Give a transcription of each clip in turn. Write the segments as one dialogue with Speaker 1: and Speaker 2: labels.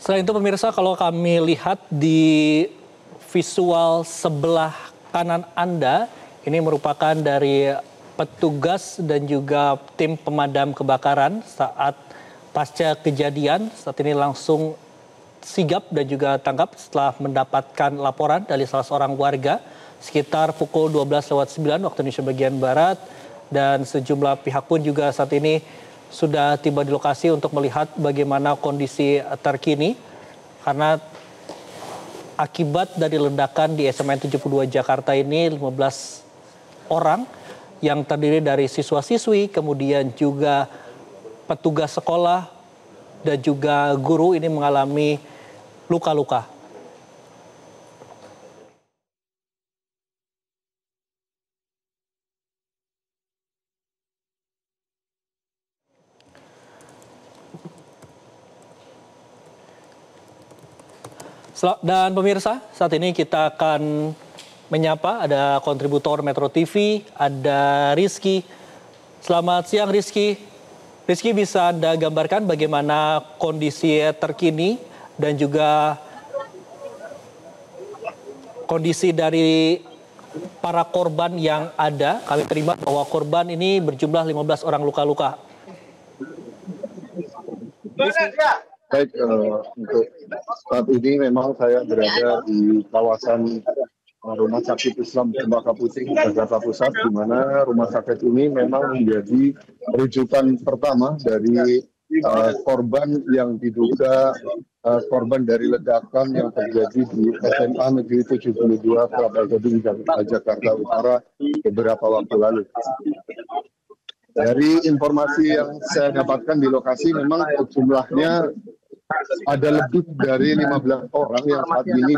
Speaker 1: Selain itu pemirsa, kalau kami lihat di visual sebelah kanan Anda, ini merupakan dari petugas dan juga tim pemadam kebakaran saat pasca kejadian. Saat ini langsung sigap dan juga tanggap setelah mendapatkan laporan dari salah seorang warga sekitar pukul 12:09 waktu Indonesia bagian Barat. Dan sejumlah pihak pun juga saat ini sudah tiba di lokasi untuk melihat bagaimana kondisi terkini. Karena akibat dari ledakan di SMN 72 Jakarta ini 15 orang yang terdiri dari siswa-siswi, kemudian juga petugas sekolah dan juga guru ini mengalami luka-luka. Dan pemirsa, saat ini kita akan menyapa ada kontributor Metro TV, ada Rizky. Selamat siang Rizky. Rizky, bisa Anda gambarkan bagaimana kondisi terkini dan juga kondisi dari para korban yang ada? Kami terima bahwa korban ini berjumlah 15 orang luka-luka.
Speaker 2: Baik, untuk saat ini memang saya berada di kawasan Rumah Sakit Islam Cempaka Putih, Jakarta Pusat, di mana rumah sakit ini memang menjadi rujukan pertama dari korban yang diduga korban dari ledakan yang terjadi di SMA Negeri 72 Kelapa Gading, Jakarta Utara beberapa waktu lalu. Dari informasi yang saya dapatkan di lokasi, memang jumlahnya ada lebih dari 15 orang yang saat ini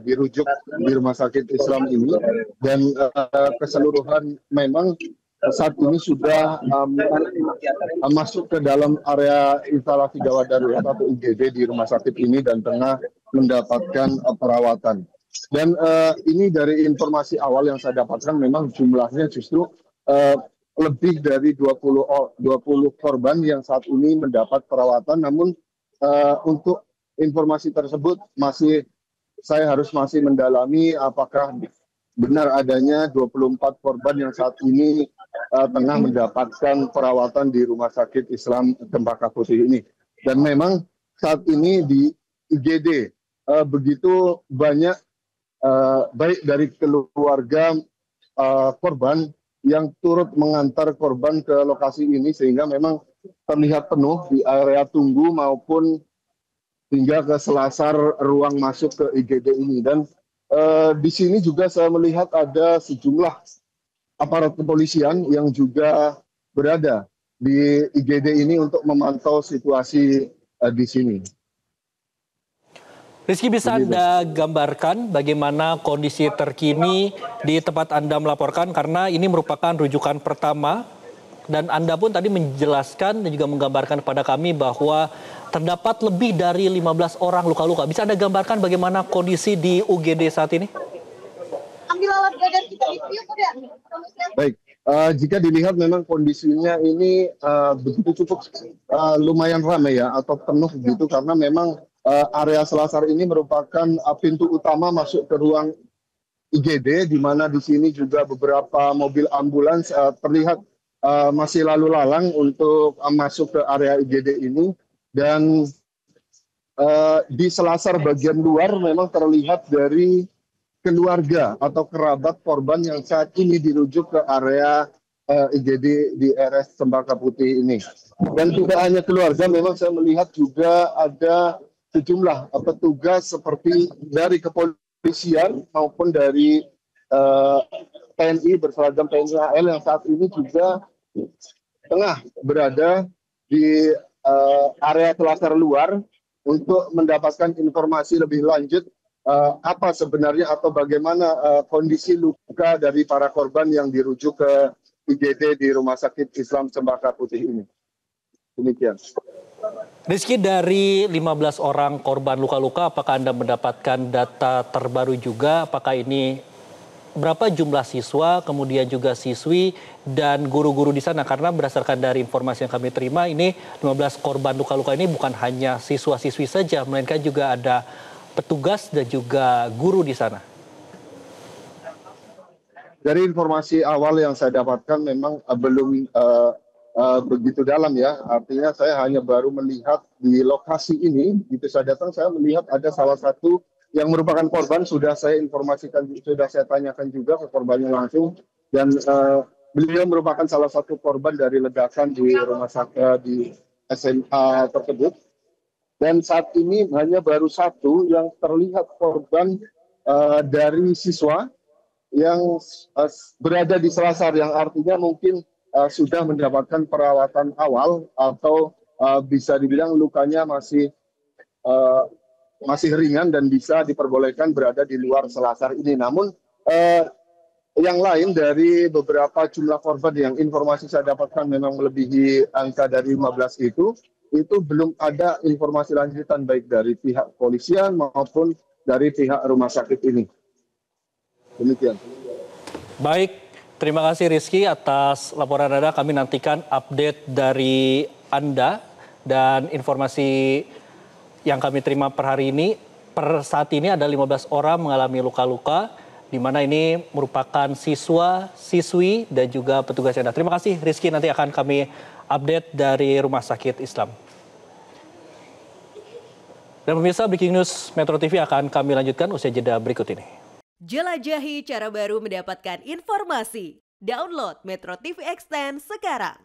Speaker 2: dirujuk di Rumah Sakit Islam ini, dan keseluruhan memang saat ini sudah masuk ke dalam area instalasi gawat darurat atau IGD di rumah sakit ini dan tengah mendapatkan perawatan. Dan ini dari informasi awal yang saya dapatkan, memang jumlahnya justru lebih dari 20 korban yang saat ini mendapat perawatan. Namun untuk informasi tersebut saya harus masih mendalami apakah benar adanya 24 korban yang saat ini tengah mendapatkan perawatan di Rumah Sakit Islam Cempaka Putih ini. Dan memang saat ini di IGD begitu banyak baik dari keluarga korban yang turut mengantar korban ke lokasi ini, sehingga memang terlihat penuh di area tunggu maupun hingga ke selasar ruang masuk ke IGD ini. Dan di sini juga saya melihat ada sejumlah aparat kepolisian yang juga berada di IGD ini untuk memantau situasi di sini.
Speaker 1: Rizky, bisa Anda gambarkan bagaimana kondisi terkini di tempat Anda melaporkan, karena ini merupakan rujukan pertama dan Anda pun tadi menjelaskan dan juga menggambarkan kepada kami bahwa terdapat lebih dari 15 orang luka-luka. Bisa Anda gambarkan bagaimana kondisi di UGD saat ini?
Speaker 2: Baik, jika dilihat memang kondisinya ini begitu cukup lumayan ramai ya, atau penuh gitu, karena memang area selasar ini merupakan pintu utama masuk ke ruang IGD, di mana di sini juga beberapa mobil ambulans terlihat masih lalu lalang untuk masuk ke area IGD ini. Dan di selasar bagian luar memang terlihat dari keluarga atau kerabat korban yang saat ini dirujuk ke area IGD di RS Cempaka Putih ini. Dan tidak hanya keluarga, memang saya melihat juga ada sejumlah petugas seperti dari kepolisian maupun dari TNI berseragam TNI AL yang saat ini juga tengah berada di area selasar luar untuk mendapatkan informasi lebih lanjut apa sebenarnya atau bagaimana kondisi luka dari para korban yang dirujuk ke IGD di Rumah Sakit Islam Cempaka Putih ini. Demikian.
Speaker 1: Rizky, dari 15 orang korban luka-luka, apakah Anda mendapatkan data terbaru juga? Apakah ini berapa jumlah siswa, kemudian juga siswi dan guru-guru di sana? Karena berdasarkan dari informasi yang kami terima, ini 15 korban luka-luka ini bukan hanya siswa-siswi saja, melainkan juga ada petugas dan juga guru di sana.
Speaker 2: Dari informasi awal yang saya dapatkan memang belum begitu dalam ya. Artinya saya hanya baru melihat di lokasi ini, begitu saya datang saya melihat ada salah satu yang merupakan korban, sudah saya informasikan, sudah saya tanyakan juga ke korbannya langsung, dan beliau merupakan salah satu korban dari ledakan di rumah sakit di SMA tersebut. Dan saat ini hanya baru satu yang terlihat korban dari siswa yang berada di selasar, yang artinya mungkin sudah mendapatkan perawatan awal atau bisa dibilang lukanya masih ringan dan bisa diperbolehkan berada di luar selasar ini. Namun yang lain dari beberapa jumlah korban yang informasi saya dapatkan memang melebihi angka dari 15 itu belum ada informasi lanjutan baik dari pihak polisian maupun dari pihak rumah sakit ini. Demikian.
Speaker 1: Baik, terima kasih Rizky atas laporan Anda. Kami nantikan update dari Anda dan informasi yang kami terima per hari ini. Per saat ini ada 15 orang mengalami luka-luka, di mana ini merupakan siswa, siswi, dan juga petugas yang ada. Terima kasih Rizky, nanti akan kami update dari Rumah Sakit Islam. Dan pemirsa, Breaking News Metro TV akan kami lanjutkan usai jeda berikut ini.
Speaker 3: Jelajahi cara baru mendapatkan informasi. Download Metro TV Extend sekarang.